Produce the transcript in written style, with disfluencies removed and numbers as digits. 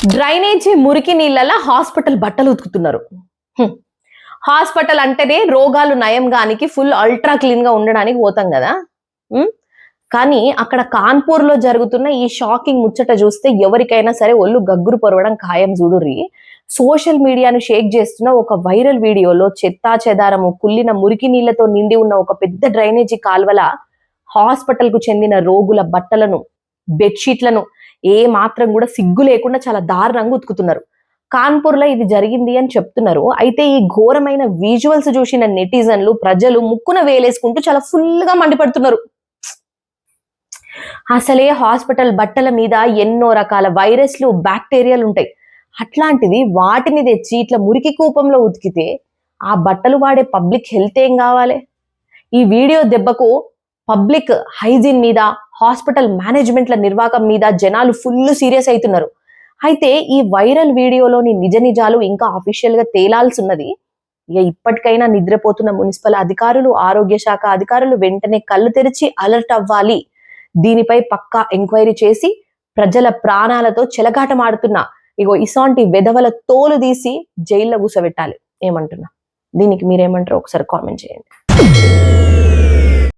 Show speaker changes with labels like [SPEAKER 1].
[SPEAKER 1] Drainage మురికి నీళ్ళ hospital బట్టలు ఉతుకుతున్నారు. హాస్పిటల్ అంటేనే రోగాలు నయంగానికి ఫుల్ అల్ట్రా క్లీన్ గా ఉండడానికి పోతాం కదా. కానీ అక్కడ కాన్పూర్ లో జరుగుతున్న ఈ షాకింగ్ ముచ్చట చూస్తే ఎవరికైనా సరే ఒళ్ళు గగ్గురు పొరవడం ఖాయం. చూడుర్రి, సోషల్ మీడియాను షేక్ చేస్తున్న ఒక వైరల్ వీడియోలో చెత్తా చెదారము కుళ్ళిన మురికి నీళ్లతో నిండి ఉన్న ఒక పెద్ద డ్రైనేజీ కాల్వల హాస్పిటల్ కు చెందిన రోగుల బట్టలను, బెడ్షీట్లను ఏ మాత్రం కూడా సిగ్గు లేకుండా చాలా దారుణంగా ఉతుకుతున్నారు. కాన్పూర్ లో ఇది జరిగింది అని చెప్తున్నారు. అయితే ఈ ఘోరమైన విజువల్స్ చూసిన నెటిజన్లు, ప్రజలు ముక్కున వేలేసుకుంటూ చాలా ఫుల్ గా మండిపడుతున్నారు. అసలే హాస్పిటల్ బట్టల మీద ఎన్నో రకాల వైరస్లు, బ్యాక్టీరియాలు ఉంటాయి. అట్లాంటిది వాటిని తెచ్చి ఇట్లా మురికి కూపంలో ఉతికితే ఆ బట్టలు వాడే పబ్లిక్ హెల్త్ ఏం కావాలి? ఈ వీడియో దెబ్బకు పబ్లిక్ హైజీన్ మీద, హాస్పిటల్ మేనేజ్మెంట్ల నిర్వాహకం మీద జనాలు ఫుల్ సీరియస్ అవుతున్నారు. అయితే ఈ వైరల్ వీడియోలోని నిజ నిజాలు ఇంకా అఫీషియల్ గా తేలాల్సి ఉన్నది. ఇక ఇప్పటికైనా నిద్రపోతున్న మున్సిపల్ అధికారులు, ఆరోగ్య శాఖ అధికారులు వెంటనే కళ్ళు తెరిచి అలర్ట్ అవ్వాలి. దీనిపై పక్కా ఎంక్వైరీ చేసి ప్రజల ప్రాణాలతో చెలగాటమాడుతున్న ఇసోంటి వెధవల తోలు తీసి జైల్లో కూసబెట్టాలి. ఏమంటున్నా? దీనికి మీరేమంటారో ఒకసారి కామెంట్ చేయండి.